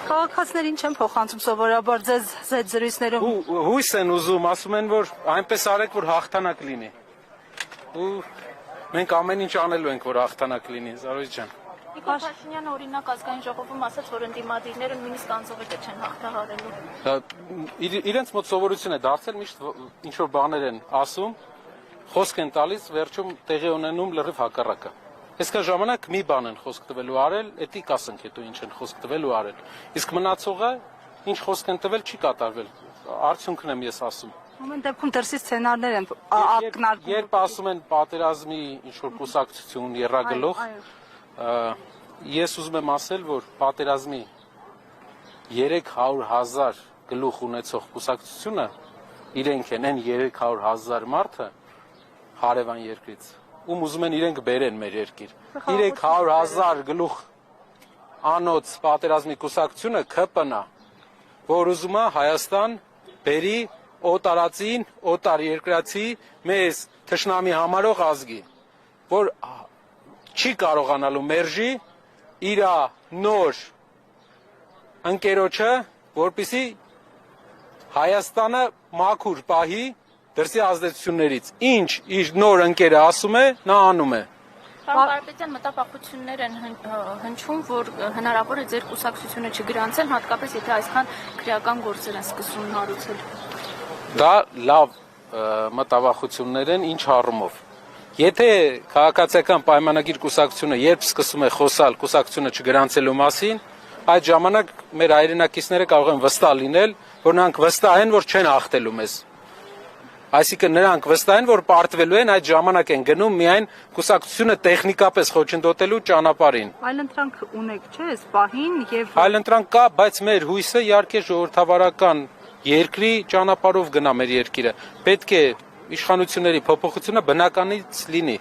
Քաղաքացիներին չեն փոխանցում սովորաբար ձեզ զրույցներում։ Հույս են ուզում, ասում են, որ այնպես արեք, որ հաղթանակ լինի։ Ու մենք ամեն ինչ անելու ենք, որ հաղթանակ լինի, Զարուհի ջան։ Նիկոլ Փաշինյանը օրինակ ազգային ժողովում ասաց, որ ընդդիմադիրները նույնիսկ անձովետը չեն հաղթահարելու։ Իրենց մոտ սովորություն է դարձել, միշտ ինչ որ բաներ են ասում, խոսք են տալիս, վերջում տեղի ունենում լրիվ հակառակը։ Այսքան ժամանակ մի բան են խոսք տվելու արել, էդի կասենք հետո ինչ են խոսք տվելու արել։ Իսկ մնացողը ինչ խոսք են տվել չի կատարվել։ Արդյունքն եմ ես ասում։ Ամեն դեպքում դրսի սցենարներ են ակնարկում։ Երբ ասում են պատերազմի ինչ որ կուսակցություն եռագլուխ, ես ուզում եմ ասել, որ պատերազմի 300,000 գլուխ ունեցող կուսակցությունը իրենք են այն 300,000 մարդը հարևան երկրից, ում ուզում են իրենք բերեն մեր երկիր։ 300,000 գլուխ անոց պատերազմի կուսակցությունը ԿՊՆ-ա, որ ուզում է Հայաստան բերի օտարածին, օտար երկրացի մեզ թշնամի համարող ազգի, որ չի կարողանալու մերժի իր նոր ընկերոջը, որպեսզի Հայաստանը մաքուր պահի դրսի ազդեցություններից։ Ինչ իր նոր ընկերը ասում է, նա անում է։ Պարոն Կարապետյան, մտավախություններ են հնչում, որ հնարավոր է ձեր կուսակցությունը չգրանցել, հատկապես եթե այսքան քրեական գործեր են սկսում հարուցել։ Դա լավ մտավախություններ են, ինչ առումով։ Եթե քաղաքացիական պայմանագիր կուսակցությունը երբ սկսում է խոսալ կուսակցությունը չգրանցելու մասին, այդ ժամանակ մեր հայրենակիցները կարող են վստահ լինել, որ նրանք վստահ են, որ չեն հաղթելու մեզ։ Այսինքն նրանք վստահ են, որ պարտվելու են, այդ ժամանակ են գնում միայն կուսակցությունը տեխնիկապես խոչընդոտելու ճանապարհին։ Այլընտրանք ունեք, չէ՞, այս պահին եւ Այլընտրանք կա, բայց մեր հույսը իհարկե ժողովրդավարական երկրի ճանապարհով գնա մեր երկիրը։ Պետք է իշխանությունների փոփոխությունը բնականից լինի։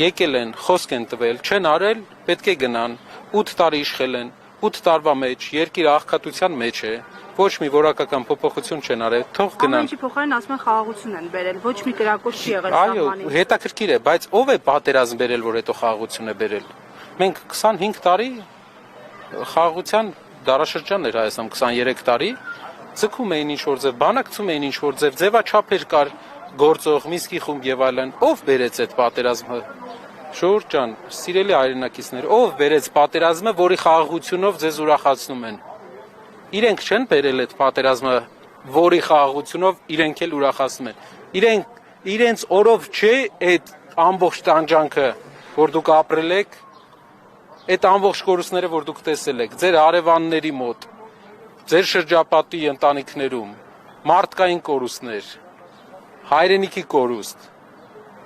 Եկել են, խոսք են տվել, չեն արել, պետք է գնան, 8 տարի իշխել են, 8 տարվա մեջ երկիրը աղքատության մեջ է, ոչ մի որակական փոփոխություն չեն արել, թող գնան։ Ինչի փոխարեն ասում են խաղաղություն են բերել, ոչ մի կրակոց չի եղել Այո, սահմանին։ հետաքրքիր է, բայց ով է պատերազմ բերել, որ հետո խաղաղություն է բերել։ Մենք 25 տարի խաղաղության դարաշրջան էր Հայաստանում, 23 տարի ձգում էին ինչ-որ ձև, բանակցում էին ինչ-որ ձև, ձևաչափեր կար գործող, Մինսկի խումբ եւ այլն, ով բերեց այդ պատերազմը։ Շուռ ջան, սիրելի հայրենակիցներ, ով բերեց պատերազմը, որի խաղաղությունով ձեզ ուրախացնում են։ Իրենք չեն բերել այդ պատերազմը, որի խաղաղությունով իրենք էլ ուրախացնում են։ Իրենց օրով չէ այդ ամբողջ տանջանքը, որ դուք ապրել եք, այդ ամբողջ կորուստները, որ դուք տեսել եք, ձեր հարևանների մոտ, ձեր շրջապատի ընտանիքներում, մարդկային կորուստներ, հայրենիքի կորուստ,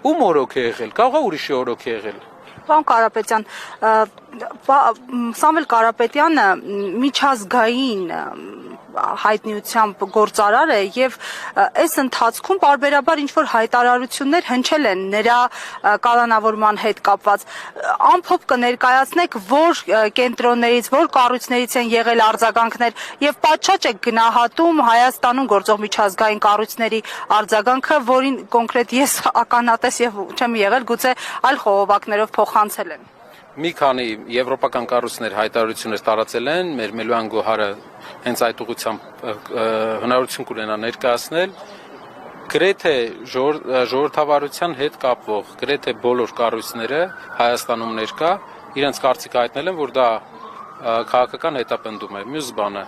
ում օրոք է եղել, կարող է ուրիշի օրոք է եղել։ Պարոն Կարապետյան, Սամվել Կարապետյանը միջազգային հայտնիությամբ գործարար է եւ այս ընթացքում բարբերաբար ինչ որ հայտարարություններ հնչել են նրա կալանավորման հետ կապված։ Ամփոփ կներկայացնեք, որ կենտրոններից, որ կառույցներից են եղել արձագանքներ եւ պատշաճ է գնահատում Հայաստանում գործող միջազգային կառույցների արձագանքը, որին կոնկրետ ես ականատես եւ չեմ եղել, գուցե այլ խողովակներով փոխանցել են։ Մի քանի եվրոպական կառույցներ հայտարարություններ տարածել են, մեր Մելոյան Գոհարը հենց այդ ուղղությամբ հնարավորություն կունենա ներկայացնել, գրեթե ժողովրդավարության հետ կապվող, գրեթե բոլոր կառույցները Հայաստանում ներկա, իրենց կարծիքը հայտնել են, որ դա քաղաքական հետապնդում է։ Մյուս բանը,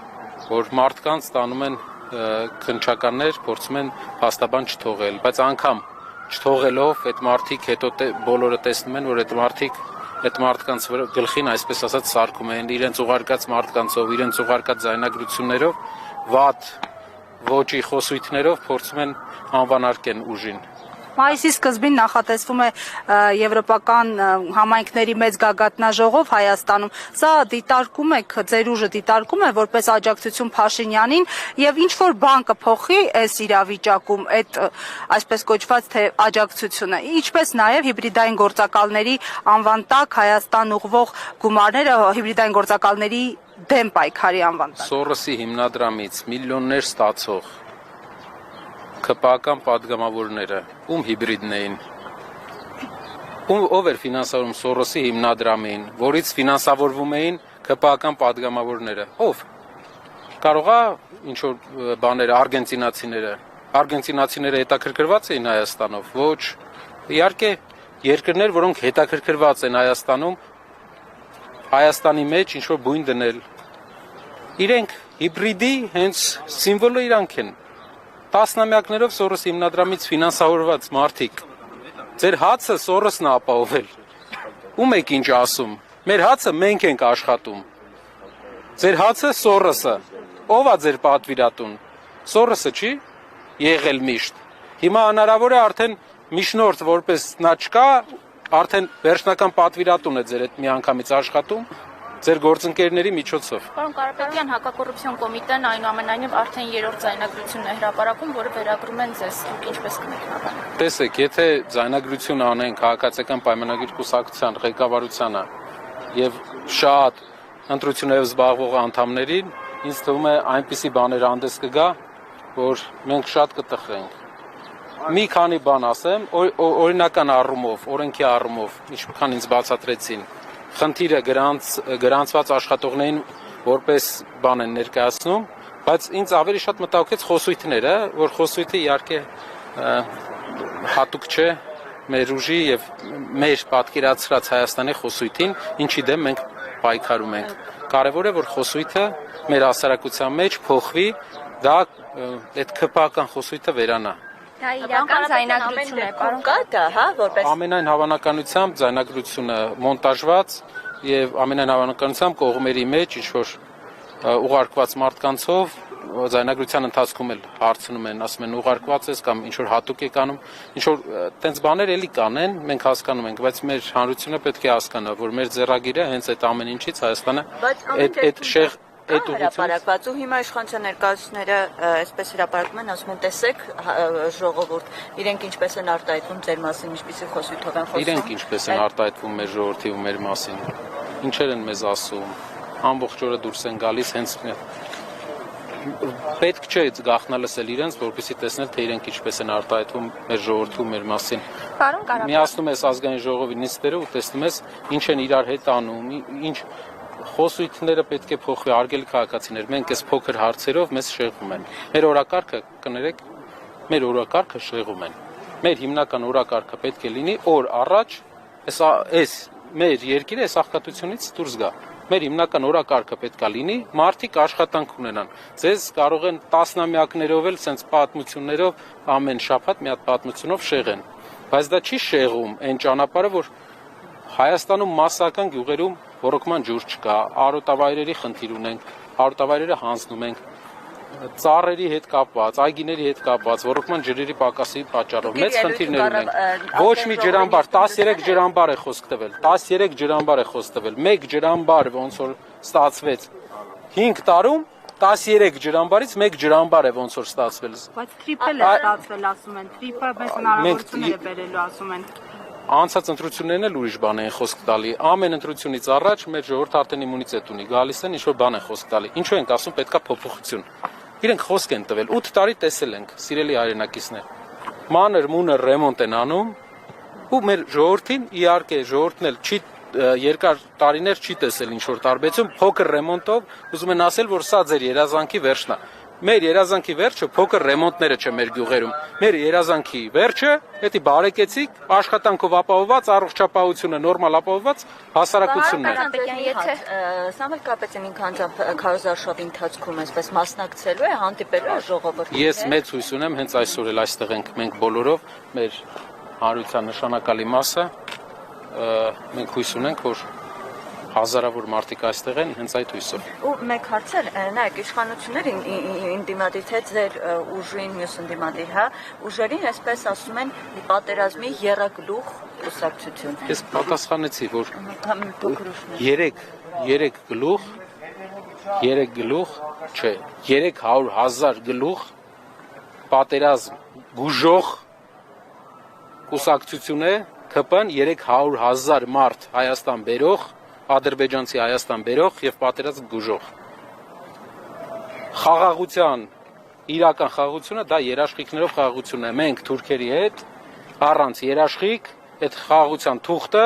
որ մարդկանց տանում են քննչականներ, փորձում են փաստաբան չթողել, բայց անգամ չթողելով այդ մարդիկ հետո բոլորը տեսնում են, որ այդ մարդկանց գլխին, այսպես ասած, սարքում են իրենց ուղարկած մարդկանցով, իրենց ուղարկած ձայնագրություններով, վատ ոճի խոսույթներով փորձում են անվանարկեն ուժին։ Մայիսի սկզբին նախատեսվում է եվրոպական համայնքների մեծ գագաթնաժողով Հայաստանում։ Սա դիտարկում եք, ձեր ուժը դիտարկում է որպես աջակցություն Փաշինյանին եւ ինչ որ բան կփոխի այս իրավիճակում, այդ այսպես կոչված թե աջակցությունը, ինչպես նաեւ հիբրիդային գործակալների անվան տակ Հայաստան ուղղվող գումարները հիբրիդային գործակալների դեմ պայքարի անվան տակ։ Սորոսի հիմնադրամից միլիոններ ստացող ԿՊԱ-ական պատգամավորները, ում հիբրիդն էին, ով էր ֆինանսավորում Սորոսի հիմնադրամին, որից ֆինանսավորվում էին ԿՊԱ-ական падգամավորները։ Ով։ Կարող է ինչ որ բաները արգենտինացիները հետաքրքրված էին Հայաստանով, ոչ։ Իհարկե երկրներ, որոնք հետաքրքրված են Հայաստանում, Հայաստանի մեջ ինչ որ բույն դնել։ Իրենք հիբրիդի հենց սիմվոլը իրանք են։ Տասնամյակներով Սորոս հիմնադրամից ֆինանսավորված մարդիկ։ Ձեր հացը Սորոսն է ապահովել։ Ում եք ինչ ասում։ Մեր հացը մենք ենք աշխատում։ Ձեր հացը Սորոսը։ Ով է ձեր պատվիրատուն։ Սորոսը չի եղել միշտ։ Հիմա հնարավոր է արդեն միջնորդ որպես նա չկա, արդեն վերջնական պատվիրատուն է ձեր այդ միանգամից աշխատում ձեր գործընկերների միջոցով։ Պարոն Կարապետյան, հակակոռուպցիոն կոմիտեն այնուամենայնիվ արդեն 3-րդ ձայնագրությունն է հրապարակում, որը վերագրում են ձեզ, դուք ինչպես կմեկնաբանեք։ Տեսեք, եթե ձայնագրություն անեն քաղաքացիական պայմանագիր կուսակցության ղեկավարությանը եւ շատ ընտրություններով զբաղվող անդամներին, ինձ թվում է այնպիսի բաներ հանդես կգա, որ մենք շատ կտխրենք։ Մի քանի բան ասեմ, օրինական առումով, օրենքի առումով, ինչքան ինձ բացատրեցին, խնդիրը գրանցված աշխատողներին որպես բան են ներկայացնում, բայց ինձ ավելի շատ մտահոգեց խոսույթները, որ խոսույթը իհարկե հատուկ չէ մեր ուժի եւ մեր պատկերացրած Հայաստանի խոսույթին, ինչի դեմ մենք պայքարում ենք։ Կարևոր է, որ խոսույթը մեր հասարակության մեջ փոխվի, դա այդ ԿՊԱ-ական խոսույթը վերանա։ Դա իրական ձայնագրություն է, պարոն կա դա, հա, որպես Ամենայն հավանականությամբ ձայնագրությունը մոնտաժված եւ ամենայն հավանականությամբ կողմերի մեջ ինչ որ ուղարկված մարդկանցով ձայնագրության ընթացքում էլ հարցնում են, ասում են ուղարկված ես կամ ինչ որ հատուկ եք անում, ինչ որ տենց բաներ էլի կանեն, մենք հասկանում ենք, բայց մեր հանրությունը պետք է հասկանա, որ մեր ձեռագիրը հենց այդ ամեն ինչից Հայաստանը այդ շեղ այդ հրապարակված ու հիմա իշխանության ներկայացուցիչները այսպես հրապարակում են, ասում են տեսեք ժողովուրդ, իրենք ինչպես են արտահայտվում ձեր մասին, ինչպիսի խոսույթով են խոսում։ Իրենք ինչպես են արտահայտվում մեր ժողովրդի ու մեր մասին։ Ինչեր են մեզ ասում։ Ամբողջ օրը դուրս են գալիս հենց պետք չէ գաղտնա լսել իրենց, որպեսզի տեսնել թե իրենք ինչպես են արտահայտվում մեր ժողովրդի ու մեր մասին։ Պարոն Կարապետյան, Միացնում ես ազգային ժողովի նիստերը ու տեսնում ես ինչ են իրար հետ անում, ինչ խոսույթները պետք է փոխվի, արգելի քաղաքացիներ, մենք այս փոքր հարցերով մեզ շեղում են։ Մեր օրակարգը, կներեք, մեր օրակարգը շեղում են։ Մեր հիմնական օրակարգը պետք է լինի օր առաջ այս մեր երկիրը այս աղքատությունից դուրս գա։ Մեր հիմնական օրակարգը պետք է լինի, մարդիկ աշխատանք ունենան։ Ձեզ կարող են տասնամյակներով էլ sense պատմություններով ամեն շաբաթ մի հատ պատմությունով շեղեն։ Բայց դա չի շեղում այն ճանապարհը, որ Հայաստանում massական գյուղերում ռոռոկման ջուր չկա, արոտավայրերի խնդիր ունենք, արոտավայրերը հանձնում ենք, ծառերի հետ կապված, այգիների հետ կապված, ռոռոկման ջրերի պակասի պատճառով մեծ խնդիրներ ունենք։ Ոչ մի ջրամբար, 13 ջրամբար է խոսք տվել, 13 ջրամբար է խոսք տվել, 1 ջրամբար ոնց որ ստացվեց 5 տարում 13 ջրամբարից 1 ջրամբար է ոնց որ ստացվել։ Բայց թրիփել է ստացվել, ասում են, թրիփը մեզ հնարավորություններ է բերելու, ասում են։ Անցած ընտրություններն էլ ուրիշ բան են խոսք տալի։ Ամեն ընտրությունից առաջ մեր ժողովուրդը արդեն իմունիտետ ունի, գալիս են ինչ-որ բան են խոսք տալի։ Ինչու ենք ասում պետքա փոփոխություն։ Իրենք խոսք են տվել, 8 տարի տեսել ենք, սիրելի հայրենակիցներ։ Մանր մունր ռեմոնտ են անում, ու մեր ժողովրդին իհարկե ժողովուրդն էլ չի երկար տարիներ չի տեսել ինչ-որ տարբերություն, փոքր ռեմոնտով ուզում են ասել, որ սա ձեր երազանքի վերջն է։ Մեր երազանքի վերջը փոքր ռեմոնտները չէ մեր գյուղերում։ Մեր երազանքի վերջը, դա բարեկեցիկ, աշխատանքով ապահովված, առողջապահությունը նորմալ ապահովված հասարակությունն է։ Սամվել Կարապետյան ինքանձամբ քարոզարշավի ընթացքում այսպես մասնակցելու է, հանդիպելու է ժողովրդին։ Ես մեծ հույս ունեմ, հենց այսօր էլ այստեղ ենք մենք բոլորով, մեր հանրության նշանակալի մասը, մենք հույս ունենք, որ հազարավոր մարդիկ այստեղ են հենց այդ հույսով։ Ու մեկ հարց էր, նայեք, իշխանությունները ինդիմադիր թե ձեր ուժին, մյուս ինդիմադիր, հա, ուժերին այսպես ասում են պատերազմի եռագլուխ կուսակցություն։ Ես պատասխանեցի, որ երեք գլուխ, չէ, 300,000 գլուխ պատերազմ գուժող կուսակցություն է, ԿՊ-ն 300,000 մարդ Հայաստան բերող ադրբեջանցի Հայաստան բերող եւ պատերազմ գուժող։ Խաղաղության իրական խաղաղությունը դա երաշխիքներով խաղաղությունն է։ Մենք թուրքերի հետ առանց երաշխիք այդ խաղաղության թուղթը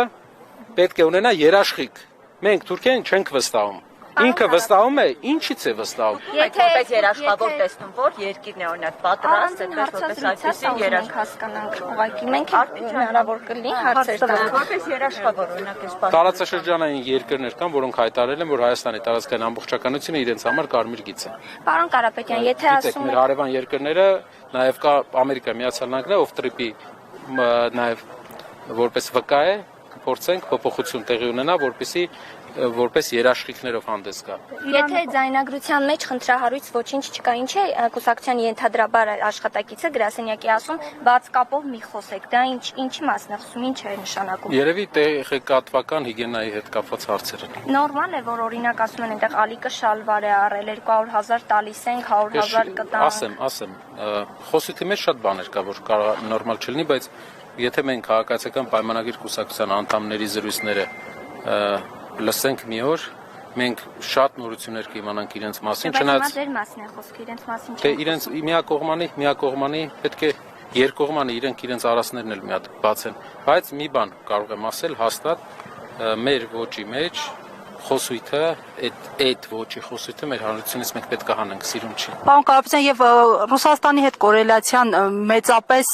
պետք է ունենա երաշխիք։ Մենք Թուրքիային չենք վստահում։ Ինքը վստահում է, ինչից է վստահում։ Որպես երաշխավոր տեսնում, որ երկիրն է օրինակ պատրաստ, այդպես որպես այսպեսի հասկանանք, ուղղակի մենք հնարավոր կլինի հարցեր տալ։ որպես երաշխավոր օրինակ այս Տարածաշրջանային երկրներ կան, որոնք հայտարարել են, որ Հայաստանի տարածքային ամբողջականությունը իրենց համար կարմիր գիծ է։ Պարոն Կարապետյան, եթե Գիտեք, ասում մեր հարևան երկրները, նաև կա Ամերիկայի Միացյալ Նահանգները, ով տրիպի նաև որպես վկա է, փորձենք փոփոխություն տեղի ունենա, որպես երաշխիքներով հանդես գա։ Եթե ձայնագրության մեջ խնդրահարույց ոչինչ չկա, ինչ է կուսակցության ենթադրաբար աշխատակիցը գրասենյակի ասում, բաց կապով մի խոսեք, դա ինչի մասն է խոսում, ինչ է նշանակում։ Երևի տեղեկատվական հիգիենայի հետ կապված հարցեր են։ Նորմալ է, որ օրինակ ասում են այնտեղ ալիկը շալվար է առել, 200,000 տալիս ենք, 100,000 կտանք։ Ասեմ, խոսիքի մեջ շատ բաներ կա, որ կարող է նորմալ չլինի, բայց եթե մենք քաղաքացիական պայմանագիր կուսակցության անդամների զրույցները լսենք մի օր, մենք շատ նորություններ կիմանանք իրենց մասին, չնայած դեր մասն է խոսքը, իրենց մասին չէ։ Թե իրենց միակողմանի պետք է երկկողմանի իրենք իրենց արասներն էլ մի հատ բացեն, բայց մի բան կարող եմ ասել հաստատ, մեր ոճի մեջ խոսույթը, այդ ոճի խոսույթը մեր հանրությունից մենք պետք է հանենք, սիրուն չի։ Պարոն Կարապետյան, եւ Ռուսաստանի հետ կորելացիան մեծապես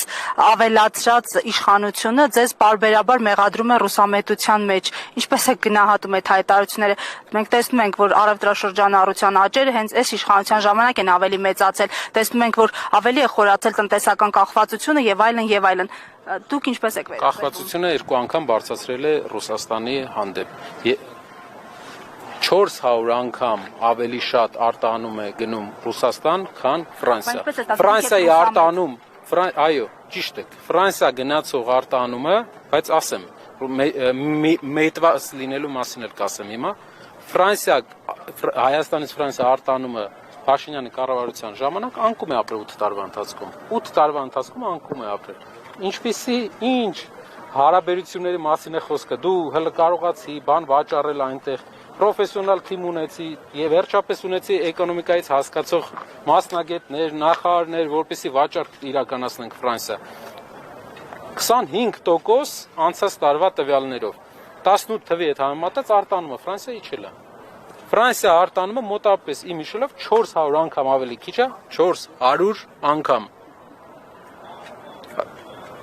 ավելացրած իշխանությունը ձեզ բարբերաբար մեղադրում է ռուսամետության մեջ։ Ինչպես է գնահատում այդ հայտարարությունները։ Մենք տեսնում ենք, որ առևտրաշրջանառության աճերը հենց այս իշխանության ժամանակ են ավելի մեծացել։ Տեսնում ենք, որ ավելի է խորացել տնտեսական կախվածությունը եւ այլն եւ այլն։ Դուք ինչպես եք վերաբերվում։ Կախվածությունը 2 անգամ բարձրացրել է Ռուսաստանի հանդեպ։ 400 անգամ ավելի շատ արտահանում է գնում Ռուսաստան, քան Ֆրանսիա։ Ֆրանսիայի արտահանում, այո, ճիշտ է։ Ֆրանսիա գնացող արտահանումը, բայց ասեմ, մետված լինելու մասին էլ կասեմ հիմա, Հայաստանից Ֆրանսիա արտահանումը Փաշինյանի կառավարության ժամանակ անկում է ապրել 8 տարվա ընթացքում։ 8 տարվա ընթացքում անկում է ապրել։ Ինչ հարաբերությունների մասին է խոսքը։ Դու հələ կարողացի բան վաճառել այնտեղ, պրոֆեսիոնալ թիմ ունեցի եւ վերջապես ունեցի էկոնոմիկայից հասկացող մասնագետներ, նախարարներ, որպեսզի վաճառք իրականացնենք Ֆրանսիա։ 25% անցած տարվա տվյալներով 18 թվի հետ համեմատած արտանումը Ֆրանսիայի իջել է։ Ֆրանսիա արտանումը մոտավորապես իմ հիշելով 400 անգամ ավելի քիչ է, 400 անգամ։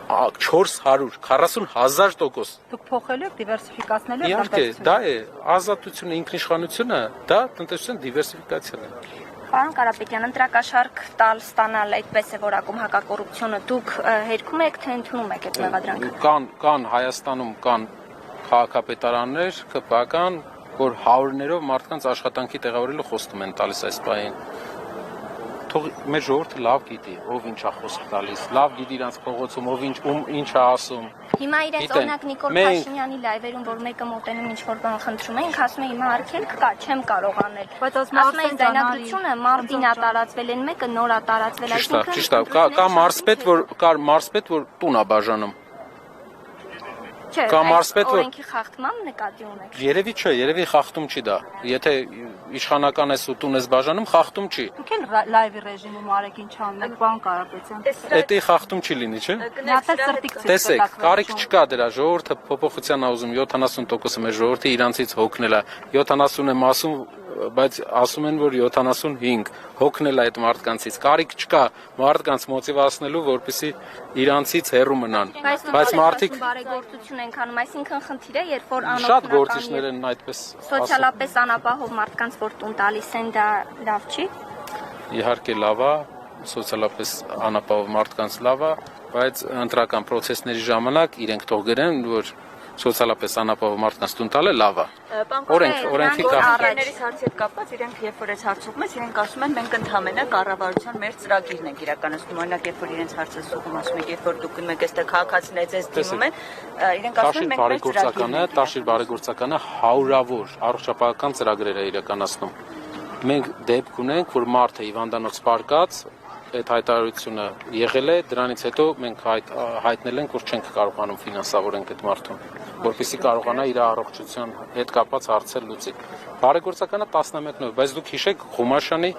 440,000%։ Դուք փոխելու եք, դիվերսիֆիկացնելու եք Իհարկե, դա է ազատությունը, ինքնիշխանությունը, դա տնտեսության դիվերսիֆիկացիան է։ Պարոն Կարապետյան, ընտրակաշարք տալ ստանալ այդպես է որակում հակակոռուպցիոնը, դուք հերքում եք, թե ընդունում եք այդ մեղադրանքը։ Կան Հայաստանում կան քաղաքապետարաններ, ԿՊԱ-կան, որ հարյուրներով մարդկանց աշխատանքի տեղավորելու խոստում են տալիս այս պահին։ Թող մեր ժողովուրդը լավ գիտի, ով ինչա խոսք տալիս, լավ գիտի իրանց փողոցում, ով ինչ է ասում։ Հիմա իրենց օրինակ Նիկոլ Փաշինյանի լայվերում, որ մեկը մոտենում ինչ-որ բան խնդրում է, ինքը ասում է հիմա արգելք կա, չեմ կարող անել։ Բայց ասում են ձայնագրությունը մարտին է տարածվել, են մեկը նոր է տարածվել, այսինքն ճիշտ է, կա մարզպետ, որ տուն է բաժանում։ Կամ մարզպետ, որ օրենքի խախտման նկատի ունեք։ Երևի չէ, երևի խախտում չի դա։ Եթե իշխանական ես ու տուն ես բաժանում, խախտում չի։ Դուք էլ լայվի ռեժիմում արեք ինչ անեք, պարոն Կարապետյան։ Դա խախտում չի լինի, չէ։ Տեսեք, կարիք չկա դրա, ժողովուրդը փոփոխության ա ուզում 70%-ը մեր ժողովրդի իրանցից հոգնել է։ 70 եմ ասում, բայց ասում են, որ 75 հոգնել է այդ մարդկանցից։ Կարիք չկա մարդկանց մոտիվացնելու, որպեսզի իրանցից հեռու մնան։ Բայց մարդիկ բարեգործություն են անում, այսինքն խնդիր է, երբ որ շատ գործիչներ են այդպես սոցիալապես անապահով մարդկանց որ տուն տալիս են, դա լավ չի։ Իհարկե լավ է, սոցիալապես անապահով մարդկանց լավ է, բայց ընտրական process-ների ժամանակ իրենք թող գրեն, որ սոցիալապես անապահով մարդկանց տուն տալը լավ է։ Օրենքի կառավարություններից հարցի հետ կապված իրենք երբ որ այս հարցում ես, իրենք ասում են մենք ընդհանրապես կառավարության մեր ծրագիրն ենք իրականացնում, օրինակ երբ որ իրենց հարցը սուղում ասում եք, երբ որ դուք գնում եք այստեղ քաղաքացիները ձեզ դիմում են, իրենք ասում են մենք մեր ծրագիրն ենք։ Տաշիր բարեգործականը հարյուրավոր առողջապահական ծրագրեր է իրականացնում։ Մենք դեպք ունենք, որ մարդը հիվանդանոց պարկած այդ հայտարարությունը եղել է, դրանից հետո մենք հայտնել ենք, որ չենք կարողանում ֆինանսավորենք այդ մարդուն, որպեսզի կարողանա իր առողջության հետ կապված հարցեր լուծի։ Բարեգործականը 11-նով, բայց դուք հիշեք Ղումաշյանի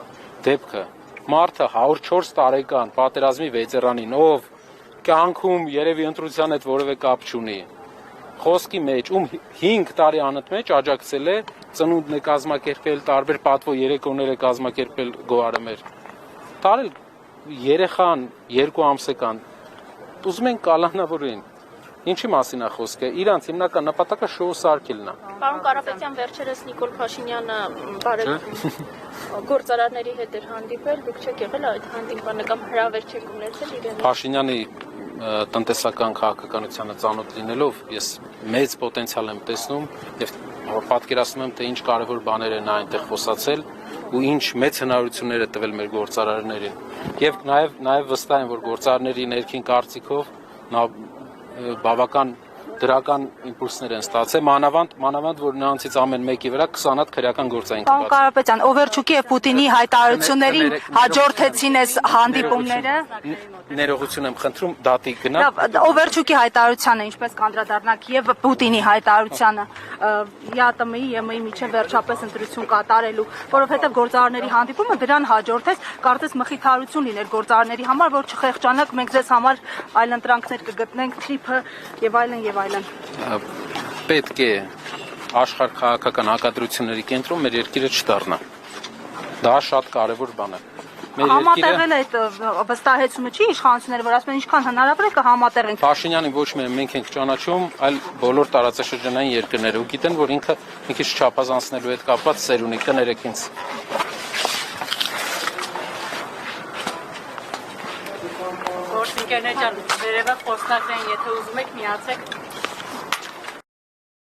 դեպքը։ Մարդը 104 տարեկան պատերազմի վետերանին, ով կյանքում երևի ընտրության հետ որևէ կապ չունի, խոսքի մեջ, ում 5 տարի անընդմեջ աջակցել է ծնունդն է կազմակերպել, տարբեր պատվո երեկոներ է կազմակերպել գոհարը մեր։ Տարել երեխան 2 ամսական ուզում են կալանավորեն։ Ինչի մասին է խոսքը։ Իրանց հիմնական նպատակը շոու սարքելն է։ Պարոն Կարապետյան, վերջերս Նիկոլ Փաշինյանը գործարարների հետ էր հանդիպել, դուք չեք եղել այդ հանդիպանը կամ հրավեր չեք ունեցել իրեն։ Փաշինյանի տնտեսական քաղաքականությանը ծանոթ լինելով ես մեծ պոտենցիալ եմ տեսնում եւ պատկերացնում եմ թե ինչ կարեւոր բաներ են այնտեղ խոսացել ու ինչ մեծ հնարավորություններ է տվել մեր գործարարներին եւ նաեւ վստահ եմ որ գործարարների ներքին կարծիքով նա բավական դրական իմպուլսներ են ստացել մանավանդ որ նրանցից ամեն մեկի վրա 20 հատ քրեական գործային Պարոն Կարապետյան, Օվերչուկի եւ Պուտինի հայտարարություններին հաջորդեցին այս հանդիպումները։ Ներողություն եմ խնդրում դատի գնա։ Օվերչուկի հայտարարությանը ինչպես կանդրադառնաք եւ Պուտինի հայտարարությանը ԵԱՏՄ-ի ԵՄ-ի միջև վերջապես ընտրություն կատարելու, որովհետեւ գործարարների հանդիպումը դրան հաջորդեց, կարծես մխիթարություն լիներ գործարարների համար, որ չխեղճանաք, մենք ձեզ համար այլ ընտրանքներ կգտնենք, թրիփը եւ այլն եւ այլն։ Պետք է աշխարհ քաղաքական հակադրությունների կենտրոն մեր երկիրը չդառնա։ Դա շատ կարևոր բան է։ Համատեղել այդ վստահեցումը չի իշխանությունները, որ ասում են ինչքան հնարավոր է կհամատեղենք։ Փաշինյանին ոչ միայն մենք ենք ճանաչում, այլ բոլոր տարածաշրջանային երկրները ու գիտեն, որ ինքը մի քիչ չափազանցնելու հետ կապված սեր ունի, կներեք ինձ։ Գործընկերներ ջան, վերևը խոսնակն են, եթե ուզում եք միացեք։